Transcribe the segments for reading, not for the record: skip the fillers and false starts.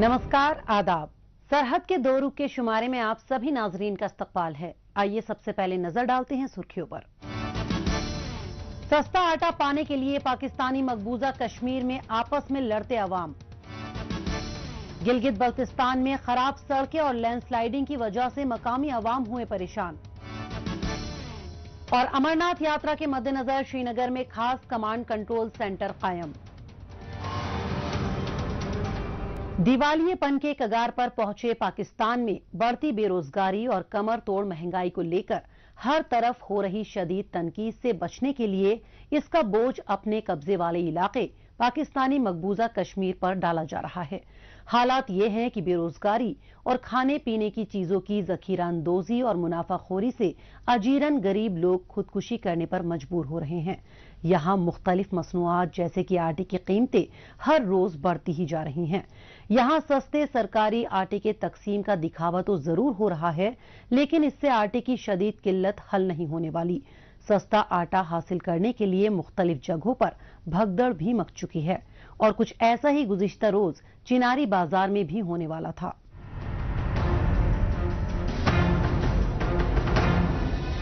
नमस्कार, आदाब। सरहद के दो रुख के शुमारे में आप सभी नाजरीन का इस्तकबाल है। आइए सबसे पहले नजर डालते हैं सुर्खियों पर। सस्ता आटा पाने के लिए पाकिस्तानी मकबूजा कश्मीर में आपस में लड़ते अवाम। गिलगित बल्तिस्तान में खराब सड़कें और लैंडस्लाइडिंग की वजह से मकामी अवाम हुए परेशान। और अमरनाथ यात्रा के मद्देनजर श्रीनगर में खास कमांड कंट्रोल सेंटर कायम। दिवालियेपन के कगार पर पहुंचे पाकिस्तान में बढ़ती बेरोजगारी और कमर तोड़ महंगाई को लेकर हर तरफ हो रही शदीद तनकीद से बचने के लिए इसका बोझ अपने कब्जे वाले इलाके पाकिस्तानी मकबूजा कश्मीर पर डाला जा रहा है। हालात ये हैं कि बेरोजगारी और खाने पीने की चीजों की जखीरा अंदोजी और मुनाफाखोरी से अजीरन गरीब लोग खुदकुशी करने पर मजबूर हो रहे हैं। यहाँ मुख्तलिफ मसनूआत जैसे कि आटे की कीमतें हर रोज बढ़ती ही जा रही हैं। यहाँ सस्ते सरकारी आटे के तकसीम का दिखावा तो जरूर हो रहा है, लेकिन इससे आटे की शदीद किल्लत हल नहीं होने वाली। सस्ता आटा हासिल करने के लिए मुख्तलिफ जगहों पर भगदड़ भी मच चुकी है और कुछ ऐसा ही गुज़िश्ता रोज चिनारी बाजार में भी होने वाला था।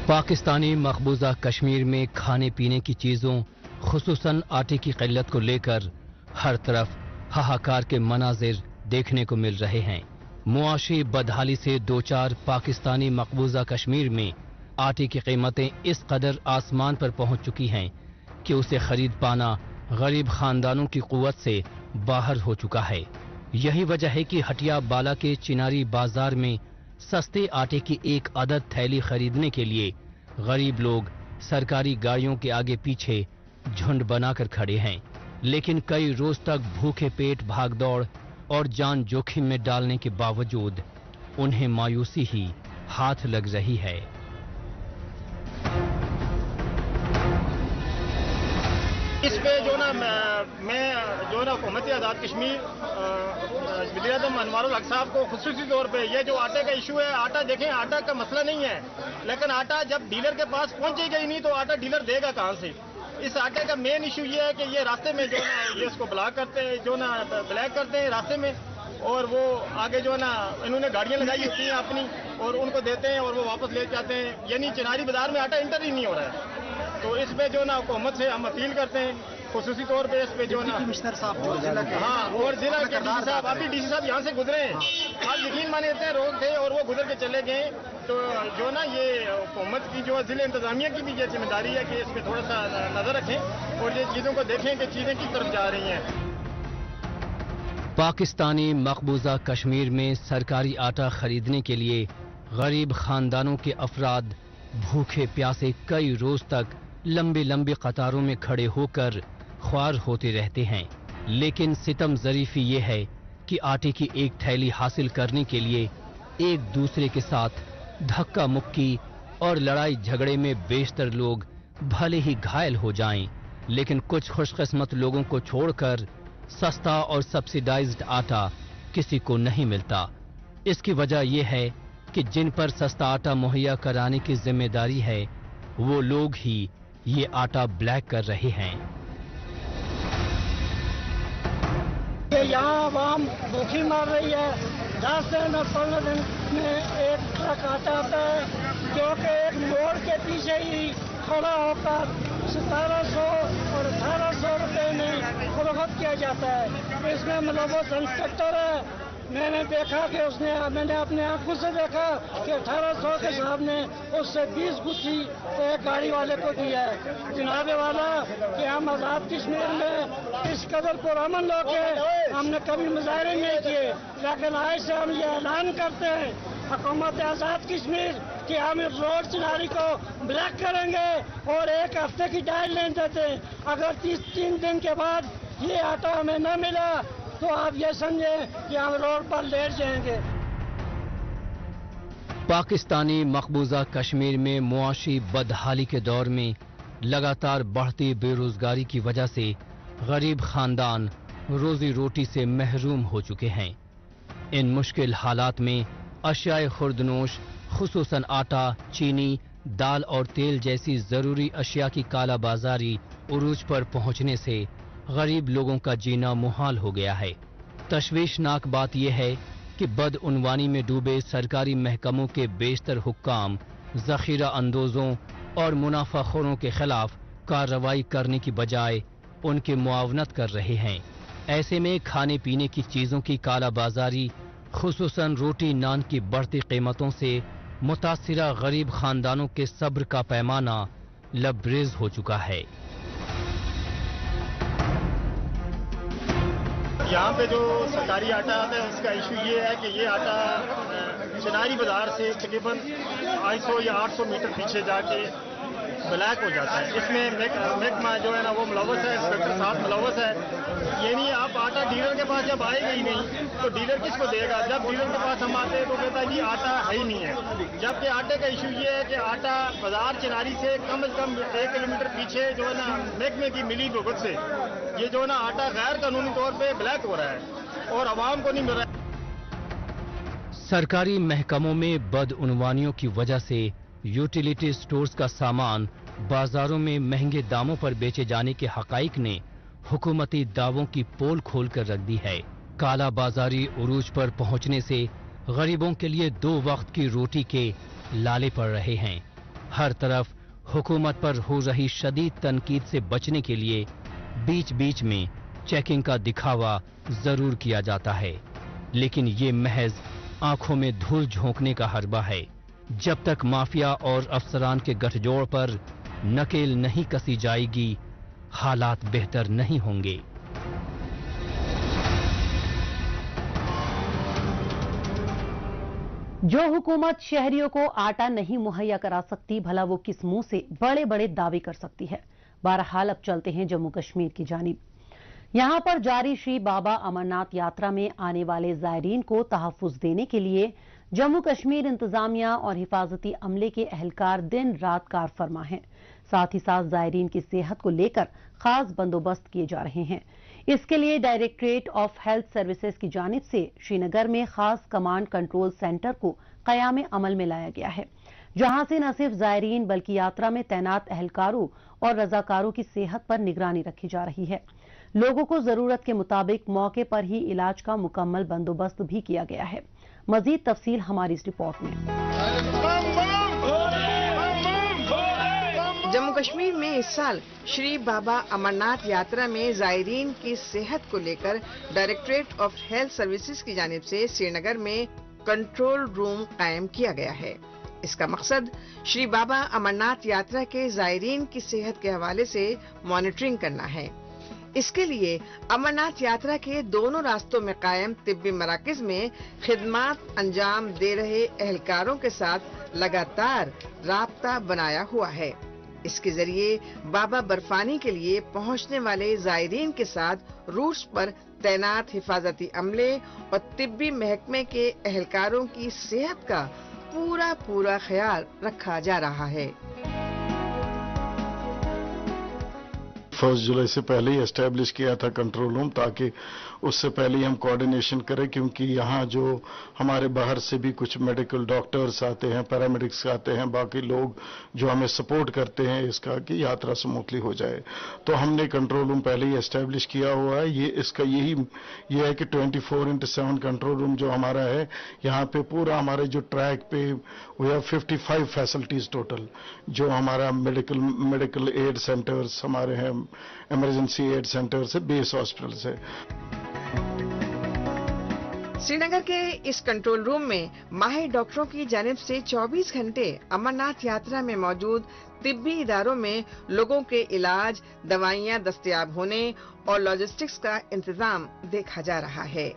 पाकिस्तानी मकबूजा कश्मीर में खाने पीने की चीजों खुसूसन आटे की किल्लत को लेकर हर तरफ हाहाकार के मनाजिर देखने को मिल रहे हैं। मुआशी बदहाली से दो चार पाकिस्तानी मकबूजा कश्मीर में आटे की कीमतें इस कदर आसमान पर पहुंच चुकी हैं कि उसे खरीद पाना गरीब खानदानों की कुव्वत से बाहर हो चुका है। यही वजह है कि हटिया बाला के चिनारी बाजार में सस्ते आटे की एक अदद थैली खरीदने के लिए गरीब लोग सरकारी गाड़ियों के आगे पीछे झुंड बनाकर खड़े हैं, लेकिन कई रोज तक भूखे पेट भागदौड़ और जान जोखिम में डालने के बावजूद उन्हें मायूसी ही हाथ लग रही है। इस पे जो ना मैं जो ना हुकूमत आज़ाद कश्मीर वज़ीर-ए-आज़म अनवारुल हक साहब को खुसूसी तौर पे ये जो आटे का इशू है, आटा देखें, आटा का मसला नहीं है, लेकिन आटा जब डीलर के पास पहुंचेगा ही नहीं तो आटा डीलर देगा कहां से। इस आटे का मेन इशू ये है कि ये रास्ते में जो ना ये इसको ब्लॉक करते हैं, जो ना ब्लैक करते हैं रास्ते में, और वो आगे जो ना इन्होंने गाड़ियां लगाई होती हैं अपनी और उनको देते हैं और वो वापस ले जाते हैं, यानी चिनारी बाजार में आटा इंटर ही नहीं हो रहा है। तो इस पे जो ना हुकूमत से हम अपील करते हैं खुसूसी तौर पे इस पे जो ना कमिश्नर साहब और जिला के डीसी साहब, अभी डीसी साहब यहाँ से गुजरे हैं, आज यकीन माने इतने रोग थे और वो गुजर के चले गए। तो जो ना ये हुकूमत की जो जिले इंतजामिया की भी ये जिम्मेदारी है कि इस पे थोड़ा सा नजर रखें और ये चीजों को देखें कि चीजें किस तरफ जा रही हैं। पाकिस्तानी मकबूजा कश्मीर में सरकारी आटा खरीदने के लिए गरीब खानदानों के अफराद भूखे प्यासे कई रोज तक लंबी लंबी कतारों में खड़े होकर ख्वार होते रहते हैं, लेकिन सितम ज़रीफी ये है कि आटे की एक थैली हासिल करने के लिए एक दूसरे के साथ धक्का मुक्की और लड़ाई झगड़े में बेशतर लोग भले ही घायल हो जाएं, लेकिन कुछ खुशकिस्मत लोगों को छोड़कर सस्ता और सब्सिडाइज्ड आटा किसी को नहीं मिलता। इसकी वजह यह है कि जिन पर सस्ता आटा मुहैया कराने की जिम्मेदारी है वो लोग ही ये आटा ब्लैक कर रहे हैं। यहाँ आवाम भूखी मार रही है। 10 दिन और 15 दिन में एक ट्रक आटा आता है जो कि एक मोड़ के पीछे ही खड़ा होकर 1700 और 1800 रुपये में फरोख्त किया जाता है। इसमें मुलव्वस इंस्पेक्टर है। मैंने देखा कि मैंने अपने आंखों से देखा कि 1800 के साहब ने उससे 20 गुत्थी एक गाड़ी वाले को दिया है। जनाबे वाला कि हम आज़ाद कश्मीर में इस कदर पुरअमन लोग हैं, हमने कभी मुजाहरे नहीं किए, लेकिन आज से हम ये ऐलान करते हैं हुकूमत आज़ाद कश्मीर कि हम इस रोड चिनारी को ब्लॉक करेंगे और एक हफ्ते की डेडलाइन देते हैं। अगर 3 दिन के बाद ये आटा हमें न मिला तो आप ये समझें कि हम रोड पर लेट जाएंगे। पाकिस्तानी मकबूजा कश्मीर में मुआशी बदहाली के दौर में लगातार बढ़ती बेरोजगारी की वजह से गरीब खानदान रोजी रोटी से महरूम हो चुके हैं। इन मुश्किल हालात में अशियाए खुर्दनोश खुसूसन आटा, चीनी, दाल और तेल जैसी जरूरी अशिया की काला बाजारी उरूज पर पहुंचने से गरीब लोगों का जीना मुहाल हो गया है। तशवीशनाक बात यह है कि बदउनवानी में डूबे सरकारी महकमों के बेशतर हुक्काम जखीरा अंदोजों और मुनाफाखोरों के खिलाफ कार्रवाई करने की बजाय उनकी मुआवनत कर रहे हैं। ऐसे में खाने पीने की चीजों की कालाबाजारी, खुसूसन रोटी नान की बढ़ती कीमतों से मुतासिरा गरीब खानदानों के सब्र का पैमाना लबरेज हो चुका है। यहाँ पे जो सरकारी आटा आता है उसका इशू ये है कि ये आटा चिनारी बाजार से तकरीबन 500 या 800 मीटर पीछे जाके ब्लैक हो जाता है। इसमें महकमा जो है ना वो मुलव्वस है, इंस्पेक्टर साहब मुलव्वस है। ये नहीं, आप आटा डीलर के पास जब आएगा ही नहीं तो डीलर किसको देगा? जब डीलर के पास हम आते हैं तो कहता है जी आटा है ही नहीं है। जबकि आटे का इशू ये है कि आटा बाजार चिनारी से कम 1 किलोमीटर पीछे जो है ना महकमे की मिली भुगत से ये जो है ना आटा गैर कानूनी तौर पे ब्लैक हो रहा है और आवाम को नहीं मिल रहा है। सरकारी महकमों में बदउनवानियों की वजह से यूटिलिटी स्टोर्स का सामान बाजारों में महंगे दामों पर बेचे जाने के हकाइक ने हुकूमती दावों की पोल खोल कर रख दी है। काला बाजारी उरूज पर पहुंचने से गरीबों के लिए 2 वक्त की रोटी के लाले पड़ रहे हैं। हर तरफ हुकूमत पर हो रही शदीद तनकीद से बचने के लिए बीच बीच में चेकिंग का दिखावा जरूर किया जाता है, लेकिन ये महज आंखों में धूल झोंकने का हरबा है। जब तक माफिया और अफसरान के गठजोड़ पर नकेल नहीं कसी जाएगी, हालात बेहतर नहीं होंगे। जो हुकूमत शहरियों को आटा नहीं मुहैया करा सकती, भला वो किस मुंह से बड़े बड़े दावे कर सकती है। बहरहाल अब चलते हैं जम्मू कश्मीर की जानिब। यहां पर जारी श्री बाबा अमरनाथ यात्रा में आने वाले जायरीन को तहफ्फुज देने के लिए जम्मू कश्मीर इंतजामिया और हिफाजती अमले के अहलकार दिन रात कार फरमा हैं। साथ ही साथ जायरीन की सेहत को लेकर खास बंदोबस्त किए जा रहे हैं। इसके लिए डायरेक्टरेट ऑफ हेल्थ सर्विसेज की जानिब से श्रीनगर में खास कमांड कंट्रोल सेंटर को क़याम अमल में लाया गया है, जहां से न सिर्फ जायरीन बल्कि यात्रा में तैनात अहलकारों और रजाकारों की सेहत पर निगरानी रखी जा रही है। लोगों को जरूरत के मुताबिक मौके पर ही इलाज का मुकम्मल बंदोबस्त भी किया गया है। मजीद तफसील हमारी इस रिपोर्ट में। जम्मू कश्मीर में इस साल श्री बाबा अमरनाथ यात्रा में जायरीन की सेहत को लेकर डायरेक्टरेट ऑफ हेल्थ सर्विसेज की जानिब से श्रीनगर में कंट्रोल रूम कायम किया गया है। इसका मकसद श्री बाबा अमरनाथ यात्रा के जायरीन की सेहत के हवाले से मॉनिटरिंग करना है। इसके लिए अमरनाथ यात्रा के दोनों रास्तों में कायम तिब्बी मराकज में खिदमात अंजाम दे रहे एहलकारों के साथ लगातार राब्ता बनाया हुआ है। इसके जरिए बाबा बर्फानी के लिए पहुंचने वाले जायरीन के साथ रूट्स पर तैनात हिफाजती अमले और तिब्बी महकमे के एहलकारों की सेहत का पूरा ख्याल रखा जा रहा है। 1 जुलाई से पहले ही एस्टेब्लिश किया था कंट्रोल रूम, ताकि उससे पहले ही हम कोऑर्डिनेशन करें, क्योंकि यहाँ जो हमारे बाहर से भी कुछ मेडिकल डॉक्टर्स आते हैं, पैरामेडिक्स आते हैं, बाकी लोग जो हमें सपोर्ट करते हैं इसका कि यात्रा स्मूथली हो जाए। तो हमने कंट्रोल रूम पहले ही एस्टेब्लिश किया हुआ है। ये इसका ये है कि 24/7 कंट्रोल रूम जो हमारा है, यहाँ पे पूरा हमारे जो ट्रैक पे वी हैव 55 फैसिलिटीज टोटल, जो हमारा मेडिकल एड सेंटर्स हमारे हैं, इमरजेंसी एड सेंटर से बेस हॉस्पिटल से। श्रीनगर के इस कंट्रोल रूम में माहिर डॉक्टरों की जानिब से 24 घंटे अमरनाथ यात्रा में मौजूद तिब्बी इदारों में लोगों के इलाज, दवाइयां दस्तयाब होने और लॉजिस्टिक्स का इंतजाम देखा जा रहा है।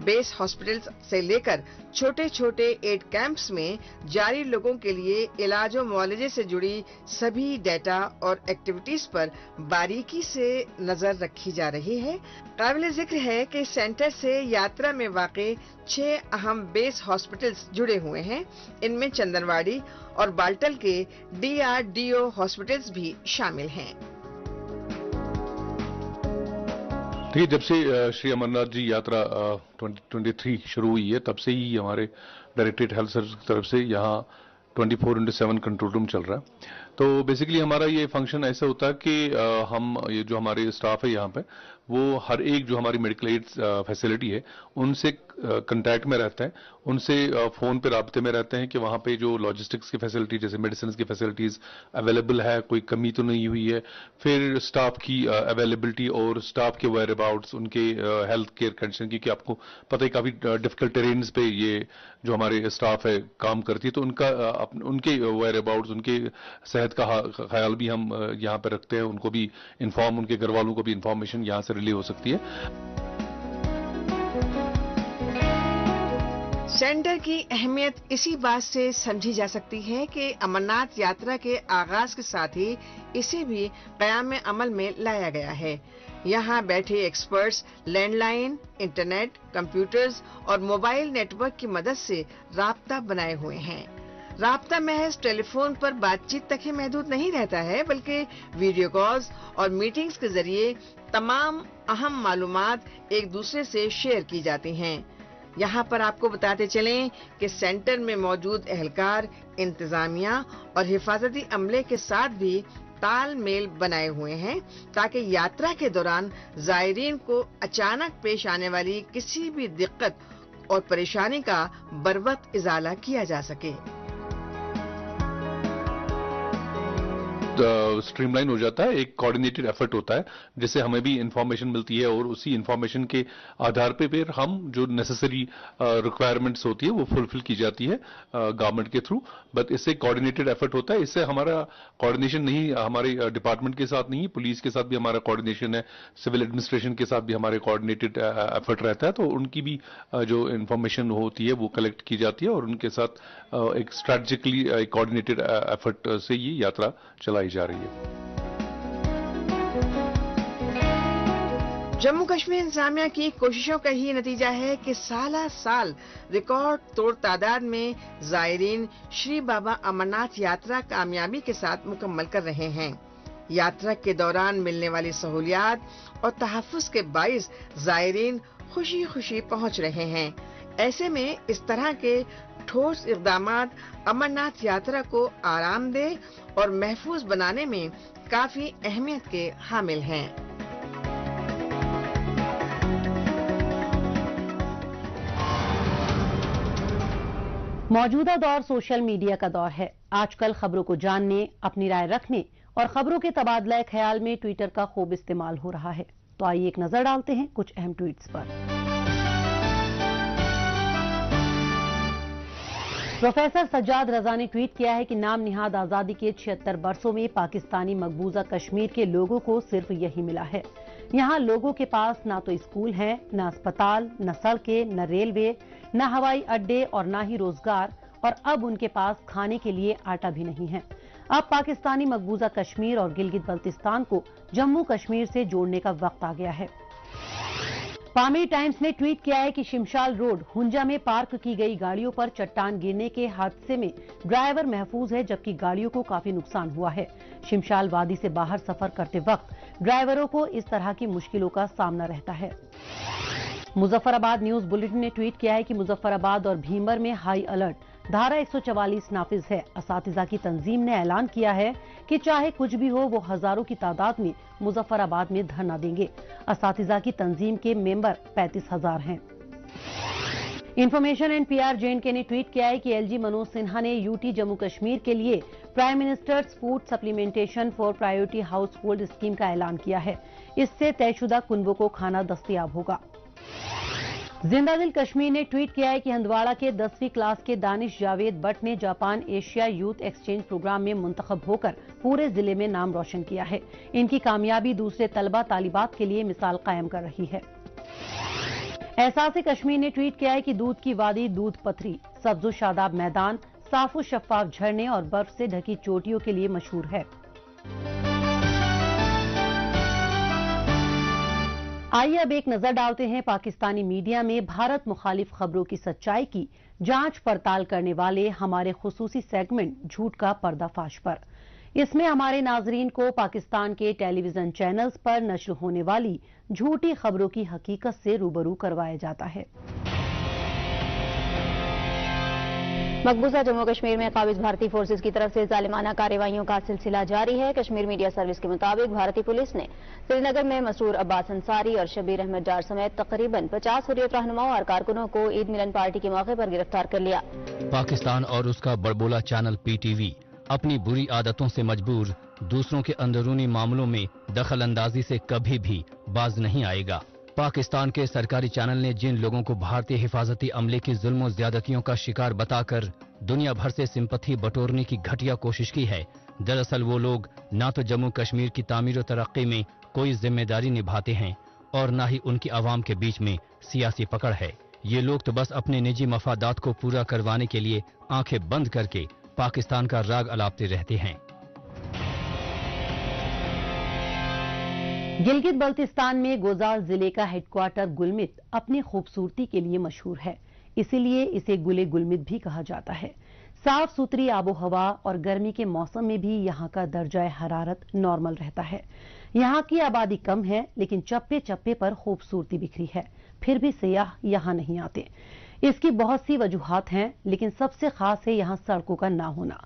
बेस हॉस्पिटल्स से लेकर छोटे छोटे एड कैंप्स में जारी लोगों के लिए इलाज और मुआलजे से जुड़ी सभी डेटा और एक्टिविटीज पर बारीकी से नजर रखी जा रही है। काबिल जिक्र है कि सेंटर से यात्रा में वाक़े 6 अहम बेस हॉस्पिटल्स जुड़े हुए हैं। इनमें चंदनवाड़ी और बाल्टल के DRDO हॉस्पिटल्स भी शामिल हैं। देखिए, जब से श्री अमरनाथ जी यात्रा 2023 शुरू हुई है, तब से ही हमारे डायरेक्टरेट हेल्थ सर्विस की तरफ से यहाँ 24/7 कंट्रोल रूम चल रहा है। तो बेसिकली हमारा ये फंक्शन ऐसा होता है कि हम ये जो हमारे स्टाफ है यहाँ पे वो हर एक जो हमारी मेडिकल एड फैसिलिटी है उनसे कांटेक्ट में रहते हैं, उनसे फोन पे राब्ते में रहते हैं कि वहाँ पे जो लॉजिस्टिक्स की फैसिलिटी जैसे मेडिसिन की फैसिलिटीज अवेलेबल है, कोई कमी तो नहीं हुई है, फिर स्टाफ की अवेलेबिलिटी और स्टाफ के वेयर अबाउट्स, उनके हेल्थ केयर कंडीशन की, कि आपको पता है काफ़ी डिफिकल्ट टेरेन्स पे ये जो हमारे स्टाफ है काम करती है, तो उनके वेयर अबाउट्स, उनके सेहत का ख्याल भी हम यहाँ पे रखते हैं, उनको भी इन्फॉर्म, उनके घर वालों को भी इन्फॉर्मेशन यहाँ से रिले हो सकती है। सेंटर की अहमियत इसी बात से समझी जा सकती है कि अमरनाथ यात्रा के आगाज के साथ ही इसे भी क़याम अमल में लाया गया है। यहाँ बैठे एक्सपर्ट्स लैंडलाइन, इंटरनेट, कंप्यूटर्स और मोबाइल नेटवर्क की मदद से राब्ता बनाए हुए हैं। राब्ता महज टेलीफोन पर बातचीत तक ही महदूद नहीं रहता है, बल्कि वीडियो कॉल्स और मीटिंग्स के जरिए तमाम अहम मालूमात एक दूसरे से शेयर की जाती हैं। यहाँ पर आपको बताते चलें कि सेंटर में मौजूद एहलकार इंतजामिया और हिफाजती अमले के साथ भी तालमेल बनाए हुए हैं ताकि यात्रा के दौरान ज़ायरीन को अचानक पेश आने वाली किसी भी दिक्कत और परेशानी का बरवक्त इजाला किया जा सके। स्ट्रीमलाइन हो जाता है, एक कोऑर्डिनेटेड एफर्ट होता है जिससे हमें भी इंफॉर्मेशन मिलती है और उसी इंफॉर्मेशन के आधार पे फिर हम जो नेसेसरी रिक्वायरमेंट्स होती है वो फुलफिल की जाती है गवर्नमेंट के थ्रू। बट इससे कोऑर्डिनेटेड एफर्ट होता है, इससे हमारा कोऑर्डिनेशन नहीं हमारे डिपार्टमेंट के साथ नहीं, पुलिस के साथ भी हमारा कोऑर्डिनेशन है, सिविल एडमिनिस्ट्रेशन के साथ भी हमारे कोऑर्डिनेटेड एफर्ट रहता है, तो उनकी भी जो इंफॉर्मेशन होती है वो कलेक्ट की जाती है और उनके साथ एक स्ट्रेटेजिकली कोऑर्डिनेटेड एफर्ट से ये यात्रा चलाई जा रही है। जम्मू कश्मीर इंतजामिया की कोशिशों का ही नतीजा है कि साल रिकॉर्ड तोड़ तादाद में ज़ायरीन श्री बाबा अमरनाथ यात्रा कामयाबी के साथ मुकम्मल कर रहे हैं। यात्रा के दौरान मिलने वाली सहूलियात और तहफ़्फ़ुज़ के बाइस ज़ायरीन खुशी खुशी पहुंच रहे हैं। ऐसे में इस तरह के ठोस इक़दामात अमरनाथ यात्रा को आरामदेह और महफूज बनाने में काफी अहमियत के हामिल हैं। मौजूदा दौर सोशल मीडिया का दौर है। आजकल खबरों को जानने, अपनी राय रखने और खबरों के तबादला ख्याल में ट्विटर का खूब इस्तेमाल हो रहा है। तो आइए एक नजर डालते हैं कुछ अहम ट्वीट्स पर। प्रोफेसर सज्जाद रजा ने ट्वीट किया है कि नाम निहाद आजादी के 76 बरसों में पाकिस्तानी मकबूजा कश्मीर के लोगों को सिर्फ यही मिला है। यहाँ लोगों के पास ना तो स्कूल है, न अस्पताल, न सड़कें, न रेलवे, न हवाई अड्डे और न ही रोजगार, और अब उनके पास खाने के लिए आटा भी नहीं है। अब पाकिस्तानी मकबूजा कश्मीर और गिलगित बल्तिस्तान को जम्मू कश्मीर से जोड़ने का वक्त आ गया है। पामीर टाइम्स ने ट्वीट किया है कि शिमशाल रोड हुंजा में पार्क की गई गाड़ियों पर चट्टान गिरने के हादसे में ड्राइवर महफूज है, जबकि गाड़ियों को काफी नुकसान हुआ है। शिमशाल वादी से बाहर सफर करते वक्त ड्राइवरों को इस तरह की मुश्किलों का सामना रहता है। मुजफ्फराबाद न्यूज बुलेटिन ने ट्वीट किया है कि मुजफ्फराबाद और भीमर में हाई अलर्ट, धारा 144 नाफिज है। असातिज़ा की तंजीम ने ऐलान किया है कि चाहे कुछ भी हो वो हजारों की तादाद में मुजफ्फराबाद में धरना देंगे। असातिज़ा की तंजीम के मेंबर 35,000 हैं। इंफॉर्मेशन एंड पीआर जे&के ने ट्वीट किया है कि एलजी मनोज सिन्हा ने यूटी जम्मू कश्मीर के लिए prime ministers food supplementation for priority house hold scheme का ऐलान किया है। इससे तयशुदा कुनबों को खाना दस्तयाब होगा। जिंदादिल कश्मीर ने ट्वीट किया है कि हंदवाड़ा के 10वीं क्लास के दानिश जावेद भट्ट ने Japan Asia youth exchange programme में मुंतखब होकर पूरे जिले में नाम रोशन किया है। इनकी कामयाबी दूसरे तलबा तालिबात के लिए मिसाल कायम कर रही है। एहसास कश्मीर ने ट्वीट किया है कि दूध की वादी, दूध पथरी, सब्जो शादाब मैदान, साफो शफाफ झरने और बर्फ से ढकी चोटियों के लिए मशहूर है। आइए अब एक नजर डालते हैं पाकिस्तानी मीडिया में भारत मुखालिफ खबरों की सच्चाई की जांच पड़ताल करने वाले हमारे खुसूसी सेगमेंट झूठ का पर्दाफाश पर। इसमें हमारे नाजरीन को पाकिस्तान के टेलीविजन चैनल्स पर नश्र होने वाली झूठी खबरों की हकीकत से रूबरू करवाया जाता है। مقبوضہ جموں کشمیر میں قابض بھارتی فورسز کی طرف سے ظالمانہ کارروائیوں کا سلسلہ جاری ہے۔ کشمیر میڈیا سروس کے مطابق بھارتی پولیس نے سری نگر میں مسرور عباس انصاری اور شبیر احمد ڈار سمیت تقریباً 50 حریت رہنماؤں اور کارکنوں کو عید ملن پارٹی کے موقع پر گرفتار کر لیا۔ پاکستان اور اس کا بڑبولا چینل پی ٹی وی اپنی بری عادتوں سے مجبور دوسروں کے اندرونی معاملوں میں دخل اندازی سے کبھی بھی باز نہیں آئے گا۔ پاکستان کے سرکاری چینل نے جن لوگوں کو بھارتی حفاظتی عملے کی ظلم و زیادتیوں کا شکار بتا کر دنیا بھر سے سمپتھی بٹورنے کی گھٹیا کوشش کی ہے، دراصل وہ لوگ نہ تو جموں کشمیر کی تعمیر و ترقی میں کوئی ذمہ داری نبھاتے ہیں اور نہ ہی ان کی عوام کے بیچ میں سیاسی پکڑ ہے۔ یہ لوگ تو بس اپنے نجی مفادات کو پورا کروانے کے لیے آنکھیں بند کر کے پاکستان کا راگ الاپتے رہتے ہیں۔ گلگت بلتستان میں گوزار ضلع کا ہیڈ کوارٹر گلمت اپنی خوبصورتی کے لیے مشہور ہے، اسی لیے اسے گلے گلمت بھی کہا جاتا ہے۔ صاف ستھری آب و ہوا اور گرمی کے موسم میں بھی یہاں کا درجہ حرارت نارمل رہتا ہے۔ یہاں کی آبادی کم ہے لیکن چپے چپے پر خوبصورتی بکھری ہے، پھر بھی سیاح یہاں نہیں آتے۔ اس کی بہت سی وجوہات ہیں لیکن سب سے خاص ہے یہاں سڑکوں کا نہ ہونا۔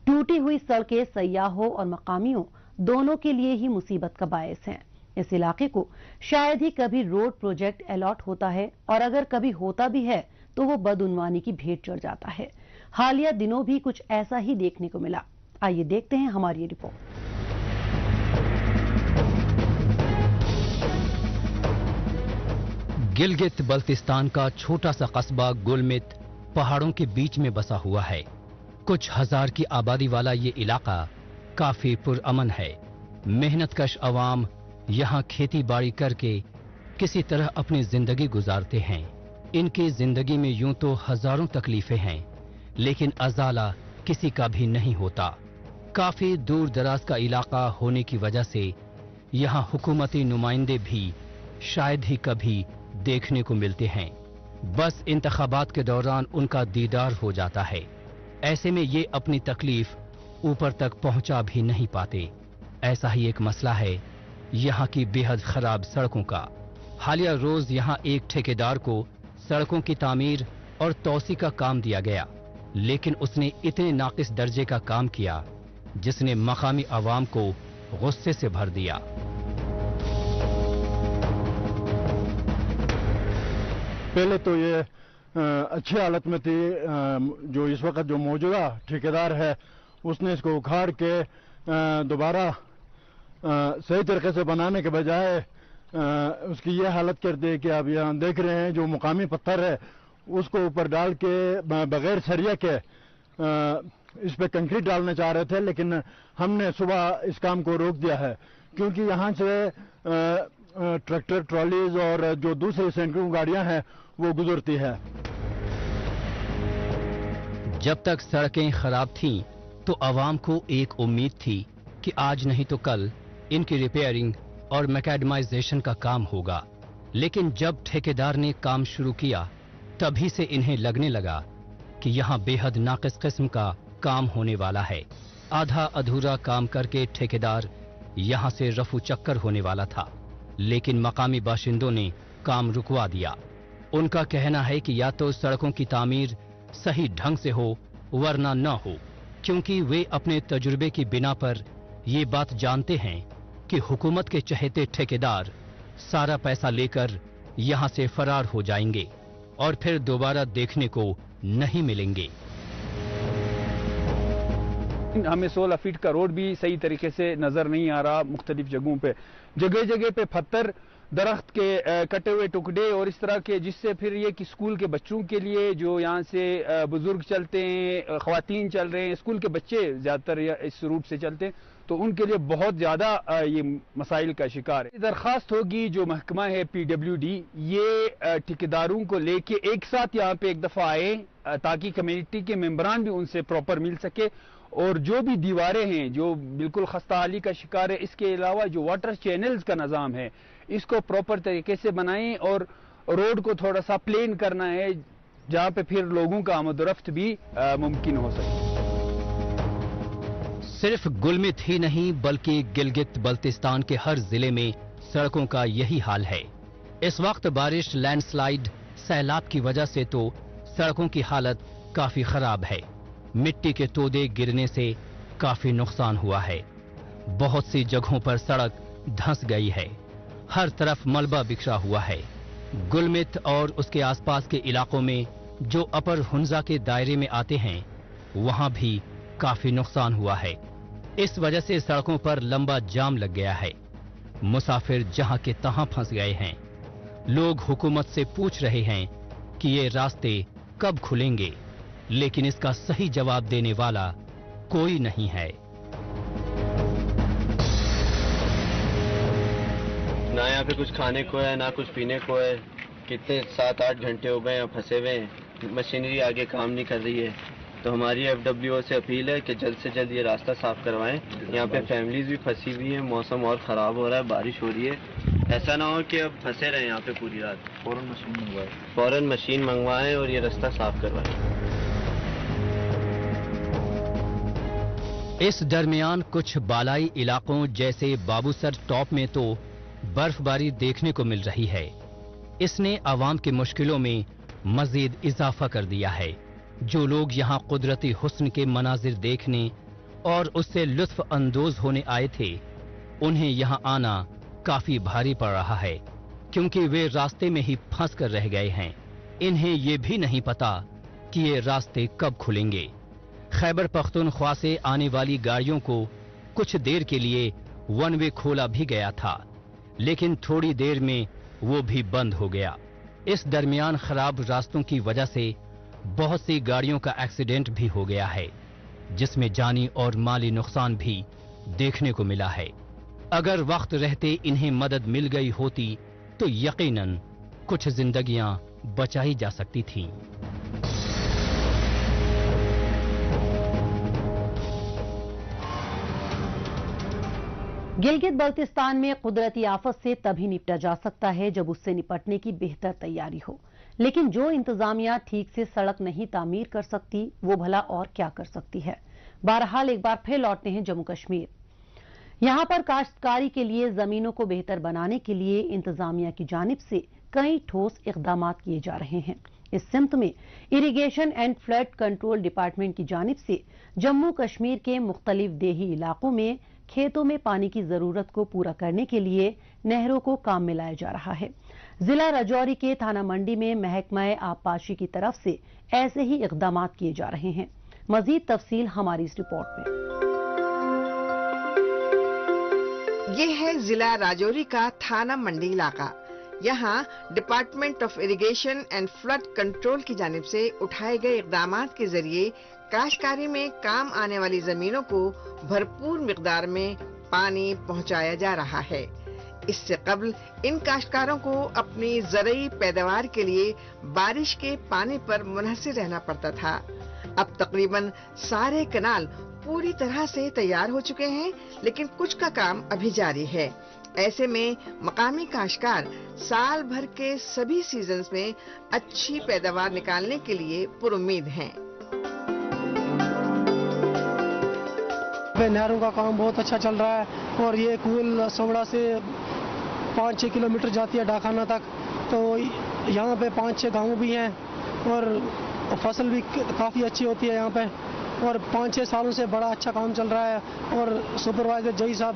ٹوٹی ہوئی سڑکیں سیاحوں اور مقامیوں دونوں کے لیے ہی مصیبت کا باعث ہیں۔ اس علاقے کو شاید ہی کبھی روڈ پروجیکٹ الاٹ ہوتا ہے اور اگر کبھی ہوتا بھی ہے تو وہ بدعنوانی کی بھیٹ چڑھ جاتا ہے۔ حالیہ دنوں بھی کچھ ایسا ہی دیکھنے کو ملا۔ آئیے دیکھتے ہیں ہماری یہ رپورٹ۔ گلگت بلتستان کا چھوٹا سا قصبہ گلمت پہاڑوں کے بیچ میں بسا ہوا ہے۔ کچھ ہزار کی آبادی والا یہ علاقہ کافی پرامن ہے۔ محنت کش عوام یہاں کھیتی باڑی کر کے کسی طرح اپنی زندگی گزارتے ہیں۔ ان کی زندگی میں یوں تو ہزاروں تکلیفیں ہیں لیکن ازالہ کسی کا بھی نہیں ہوتا۔ کافی دور دراز کا علاقہ ہونے کی وجہ سے یہاں حکومتی نمائندے بھی شاید ہی کبھی دیکھنے کو ملتے ہیں، بس انتخابات کے دوران ان کا دیدار ہو جاتا ہے۔ ایسے میں یہ اپنی تکلیف اوپر تک پہنچا بھی نہیں پاتے۔ ایسا ہی ایک مسئلہ ہے یہاں کی بے حد خراب سڑکوں کا۔ حالیہ روز یہاں ایک ٹھیکیدار کو سڑکوں کی تعمیر اور توسیع کا کام دیا گیا لیکن اس نے اتنے ناقص درجے کا کام کیا جس نے مقامی عوام کو غصے سے بھر دیا۔ پہلے تو یہ اچھی حالت میں تھی، جو اس وقت جو موجودہ ٹھیکیدار ہے اس نے اس کو اکھاڑ کے دوبارہ صحیح طریقے سے بنانے کے بجائے اس کی یہ حالت کر دی کہ اب یہاں دیکھ رہے ہیں جو مقامی پتھر ہے اس کو اوپر ڈال کے بغیر سریا کے اس پہ کنکریٹ ڈالنا چاہ رہے تھے لیکن ہم نے صبح اس کام کو روک دیا ہے کیونکہ یہاں سے ٹریکٹر ٹرالیز اور جو دوسری سینکڑوں گاڑیاں ہیں وہ گزرتی ہے۔ جب تک سڑکیں خراب تھیں تو عوام کو ایک امید تھی کہ آج نہیں تو کل ان کی ریپیئرنگ اور میکیڈمائزیشن کا کام ہوگا، لیکن جب ٹھیکیدار نے کام شروع کیا تبھی سے انہیں لگنے لگا کہ یہاں بے حد ناقص قسم کا کام ہونے والا ہے۔ آدھا ادھورا کام کر کے ٹھیکیدار یہاں سے رفو چکر ہونے والا تھا لیکن مقامی باشندوں نے کام رکوا دیا۔ ان کا کہنا ہے کہ یا تو سڑکوں کی تعمیر صحیح ڈھنگ سے ہو ورنہ نہ ہو، کیونکہ وہ اپنے تجربے کی بنا پر یہ بات جانتے ہیں کہ حکومت کے چہیتے ٹھیکیدار سارا پیسہ لے کر یہاں سے فرار ہو جائیں گے اور پھر دوبارہ دیکھنے کو نہیں ملیں گے۔ ہمیں 16 فیٹ کا روڈ بھی صحیح طریقے سے نظر نہیں آ رہا، مختلف جگہوں پہ جگہ جگہ پہ پتھر، درخت کے کٹے ہوئے ٹکڑے اور اس طرح کے، جس سے پھر یہ کہ اسکول کے بچوں کے لیے جو یہاں سے بزرگ چلتے ہیں، خواتین چل رہے ہیں، اسکول کے بچے زیادہ تر اس روٹ سے چلتے ہیں تو ان کے لیے بہت زیادہ یہ مسائل کا شکار ہے۔ درخواست ہوگی جو محکمہ ہے PWD یہ ٹھیکیداروں کو لے کے ایک ساتھ یہاں پہ ایک دفعہ آئے تاکہ کمیونٹی کے ممبران بھی ان سے پراپر مل سکے اور جو بھی دیواریں ہیں جو بالکل خستہ حالی کا شکار ہے، اس کے علاوہ جو واٹر چینلز کا نظام ہے اس کو پراپر طریقے سے بنائیں اور روڈ کو تھوڑا سا پلین کرنا ہے جہاں پہ پھر لوگوں کا آمد و رفت بھی ممکن ہو سکے۔ صرف گلمت ہی نہیں بلکہ گلگت بلتستان کے ہر ضلع میں سڑکوں کا یہی حال ہے۔ اس وقت بارش، لینڈ سلائیڈ، سیلاب کی وجہ سے تو سڑکوں کی حالت काफी खराब है। मिट्टी के तोदे गिरने से काफी नुकसान हुआ है। बहुत सी जगहों पर सड़क धंस गई है। हर तरफ मलबा बिखरा हुआ है। गुलमित और उसके आसपास के इलाकों में जो अपर हुंजा के दायरे में आते हैं वहां भी काफी नुकसान हुआ है। इस वजह से सड़कों पर लंबा जाम लग गया है। मुसाफिर जहां के तहां फंस गए हैं। लोग हुकूमत से पूछ रहे हैं कि ये रास्ते कब खुलेंगे, लेकिन इसका सही जवाब देने वाला कोई नहीं है। ना यहाँ पे कुछ खाने को है, ना कुछ पीने को है। कितने 7-8 घंटे हो गए हैं फंसे हुए हैं। मशीनरी आगे काम नहीं कर रही है। तो हमारी FWO से अपील है कि जल्द से जल्द ये रास्ता साफ करवाएं। यहाँ पे फैमिलीज भी फंसी हुई हैं। मौसम और ख़राब हो रहा है, बारिश हो रही है। ऐसा ना हो कि अब फंसे रहें यहाँ पे पूरी रात। फौरन मशीन मंगवाएं और ये रास्ता साफ करवाएं। इस दरमियान कुछ बालाई इलाकों जैसे बाबूसर टॉप में तो बर्फबारी देखने को मिल रही है। इसने आवाम की मुश्किलों में मजीद इजाफा कर दिया है। जो लोग यहाँ कुदरती हुस्न के मनाजिर देखने और उससे लुत्फ अंदोज होने आए थे, उन्हें यहाँ आना काफी भारी पड़ रहा है, क्योंकि वे रास्ते में ही फंस कर रह गए हैं। इन्हें ये भी नहीं पता कि ये रास्ते कब खुलेंगे। खैबर पख्तूनख्वा से आने वाली गाड़ियों को कुछ देर के लिए वन वे खोला भी गया था, लेकिन थोड़ी देर में वो भी बंद हो गया। इस दरमियान खराब रास्तों की वजह से बहुत सी गाड़ियों का एक्सीडेंट भी हो गया है, जिसमें जानी और माली नुकसान भी देखने को मिला है। अगर वक्त रहते इन्हें मदद मिल गई होती तो यकीनन कुछ जिंदगियां बचाई जा सकती थीं। गिलगित बल्तिस्तान में कुदरती आफत से तभी निपटा जा सकता है जब उससे निपटने की बेहतर तैयारी हो, लेकिन जो इंतजामिया ठीक से सड़क नहीं तामीर कर सकती वो भला और क्या कर सकती है। बहरहाल एक बार फिर लौटते हैं जम्मू कश्मीर। यहां पर काश्तकारी के लिए जमीनों को बेहतर बनाने के लिए इंतजामिया की जानिब से कई ठोस इकदाम किए जा रहे हैं। इस सिमत में irrigation and flood control department की जानिब से जम्मू कश्मीर के मुख्तलिफ देही इलाकों में खेतों में पानी की जरूरत को पूरा करने के लिए नहरों को काम में लाया जा रहा है। जिला राजौरी के थाना मंडी में महकमा आबपाशी की तरफ से ऐसे ही इकदाम किए जा रहे हैं। मजीद तफसील हमारी इस रिपोर्ट में। ये है जिला राजौरी का थाना मंडी इलाका। यहाँ department of irrigation and flood control की जानिब से उठाए गए इकदाम के जरिए काश्तकारी में काम आने वाली जमीनों को भरपूर मिकदार में पानी पहुँचाया जा रहा है। इससे कबल इन काश्तकारों को अपनी ज़रई पैदावार के लिए बारिश के पानी पर मुनहसिर रहना पड़ता था। अब तकरीबन सारे कनाल पूरी तरह से तैयार हो चुके हैं, लेकिन कुछ का काम अभी जारी है। ऐसे में मकामी काश्तकार साल भर के सभी सीजन्स में अच्छी पैदावार निकालने के लिए पुरुम्मीद हैं। नहरों का काम बहुत अच्छा चल रहा है और ये कूल सोमड़ा से 5-6 किलोमीटर जाती है डाखाना तक। तो यहाँ पे 5-6 गाँव भी हैं और फसल भी काफ़ी अच्छी होती है यहाँ पे। और 5-6 सालों से बड़ा अच्छा काम चल रहा है और सुपरवाइजर जई साहब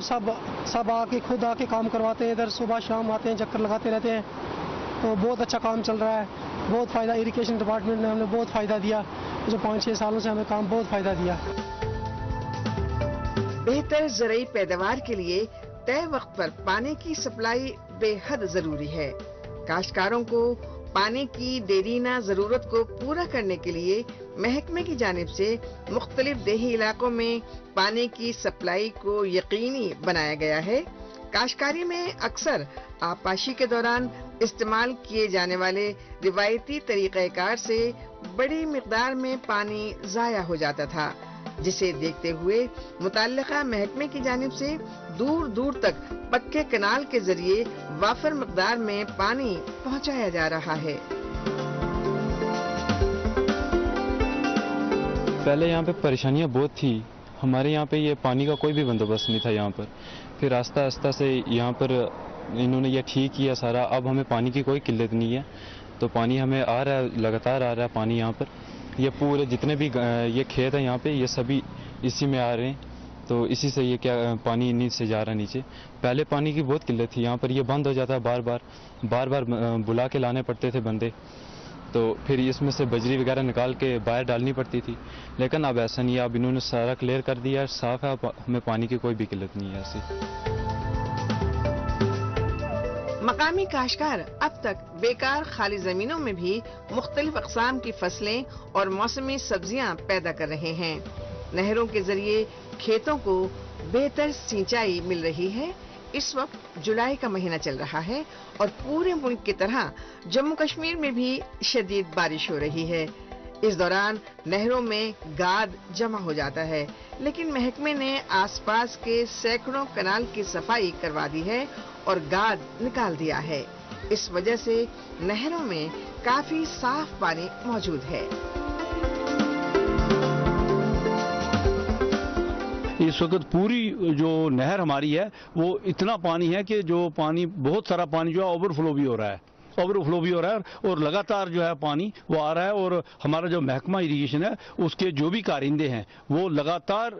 सब आके खुद आके काम करवाते हैं। इधर सुबह शाम आते हैं, चक्कर लगाते रहते हैं। तो बहुत अच्छा काम चल रहा है। बहुत फ़ायदा इरिगेशन डिपार्टमेंट ने हमें बहुत फ़ायदा दिया। जो 5-6 सालों से हमें काम बहुत फ़ायदा दिया। बेहतर ज़रई पैदावार के लिए तय वक्त पर पानी की सप्लाई बेहद जरूरी है। काश्तकारों को पानी की देरीना जरूरत को पूरा करने के लिए महकमे की जानिब से मुख्तलिफ देही इलाकों में पानी की सप्लाई को यकीनी बनाया गया है। काश्तकारी में अक्सर आबपाशी के दौरान इस्तेमाल किए जाने वाले रिवायती तरीक़ेकार से बड़ी मिकदार में पानी ज़ाया हो जाता था, जिसे देखते हुए मुतल्लिका महकमे की जानिब से दूर दूर तक पक्के कनाल के जरिए वाफर मकदार में पानी पहुंचाया जा रहा है। पहले यहाँ पे परेशानियाँ बहुत थी। हमारे यहाँ पे ये पानी का कोई भी बंदोबस्त नहीं था यहाँ पर। फिर आस्ता आस्ता से यहाँ पर इन्होंने ये ठीक किया सारा। अब हमें पानी की कोई किल्लत नहीं है, तो पानी हमें आ रहा है, लगातार आ रहा है पानी यहाँ पर। ये पूरे जितने भी ये खेत हैं यहाँ पे ये सभी इसी में आ रहे हैं, तो इसी से ये क्या पानी इन्हीं से जा रहा है नीचे। पहले पानी की बहुत किल्लत थी यहाँ पर, ये बंद हो जाता है बार बार बुला के लाने पड़ते थे बंदे, तो फिर इसमें से बजरी वगैरह निकाल के बाहर डालनी पड़ती थी। लेकिन अब ऐसा नहीं है, अब इन्होंने सारा क्लियर कर दिया है, साफ है, अब हमें पानी की कोई भी किल्लत नहीं है ऐसी। मकामी काश्तकार अब तक बेकार खाली जमीनों में भी मुख्तलिफ अक़साम की फसलें और मौसमी सब्जियां पैदा कर रहे हैं। नहरों के जरिए खेतों को बेहतर सिंचाई मिल रही है। इस वक्त जुलाई का महीना चल रहा है और पूरे मुल्क की तरह जम्मू कश्मीर में भी शदीद बारिश हो रही है। इस दौरान नहरों में गाद जमा हो जाता है, लेकिन महकमे ने आसपास के सैकड़ों कनाल की सफाई करवा दी है और गाद निकाल दिया है। इस वजह से नहरों में काफी साफ पानी मौजूद है। इस वक्त पूरी जो नहर हमारी है वो इतना पानी है कि जो पानी बहुत सारा पानी जो है ओवरफ्लो भी हो रहा है और लगातार जो है पानी वो आ रहा है। और हमारा जो महकमा इरिगेशन है उसके जो भी कारिंदे हैं वो लगातार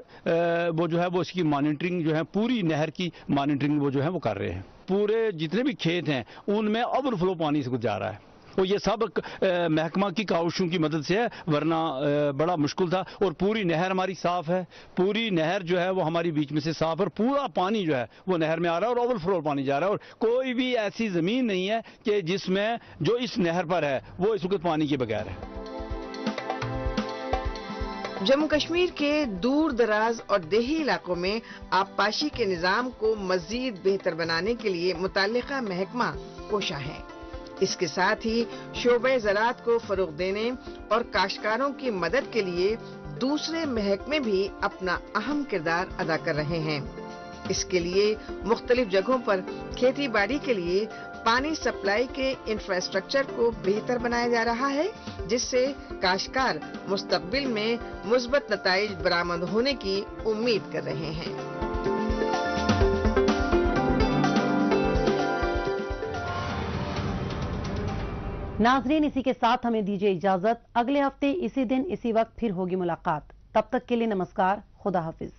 वो जो है वो इसकी मॉनिटरिंग जो है पूरी नहर की मॉनिटरिंग वो जो है वो कर रहे हैं। पूरे जितने भी खेत हैं उनमें ओवरफ्लो पानी से जा रहा है और ये सब महकमा की काउशों की मदद से है, वरना बड़ा मुश्किल था। और पूरी नहर हमारी साफ है, पूरी नहर जो है वो हमारी बीच में से साफ और पूरा पानी जो है वो नहर में आ रहा है और ओवरफ्लो पानी जा रहा है। और कोई भी ऐसी जमीन नहीं है कि जिसमें जो इस नहर पर है वो इस वक्त पानी के बगैर है। जम्मू कश्मीर के दूर दराज और देही इलाकों में आबपाशी के निजाम को मजीद बेहतर बनाने के लिए मुताल्लिका महकमा कोशा है। इसके साथ ही शोबे ज़राअत को फरोग देने और काश्तकारों की मदद के लिए दूसरे महकमे भी अपना अहम किरदार अदा कर रहे हैं। इसके लिए मुख्तलिफ जगहों पर खेती बाड़ी के लिए पानी सप्लाई के इंफ्रास्ट्रक्चर को बेहतर बनाया जा रहा है, जिससे काश्तकार मुस्तकबिल में मुस्बत नताइज बरामद होने की उम्मीद कर रहे हैं। नाजरीन, इसी के साथ हमें दीजिए इजाजत। अगले हफ्ते इसी दिन इसी वक्त फिर होगी मुलाकात। तब तक के लिए नमस्कार, खुदा हाफिज।